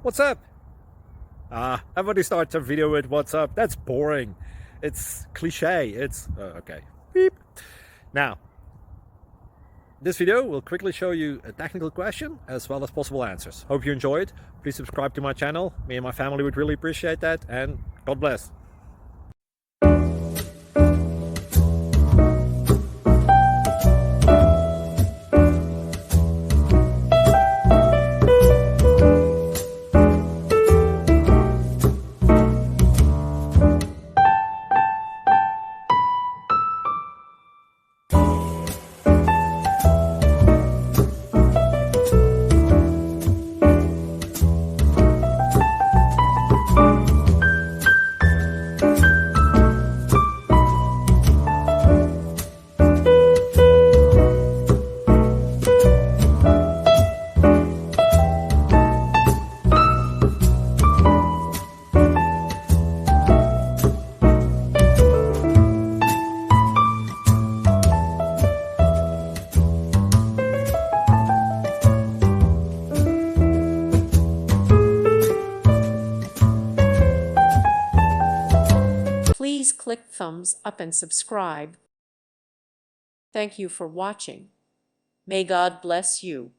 What's up? Everybody starts a video with what's up. That's boring. It's cliche. It's okay. Beep. Now, this video will quickly show you a technical question as well as possible answers. Hope you enjoyed. Please subscribe to my channel. Me and my family would really appreciate that, and God bless. Please click thumbs up and subscribe. Thank you for watching. May God bless you.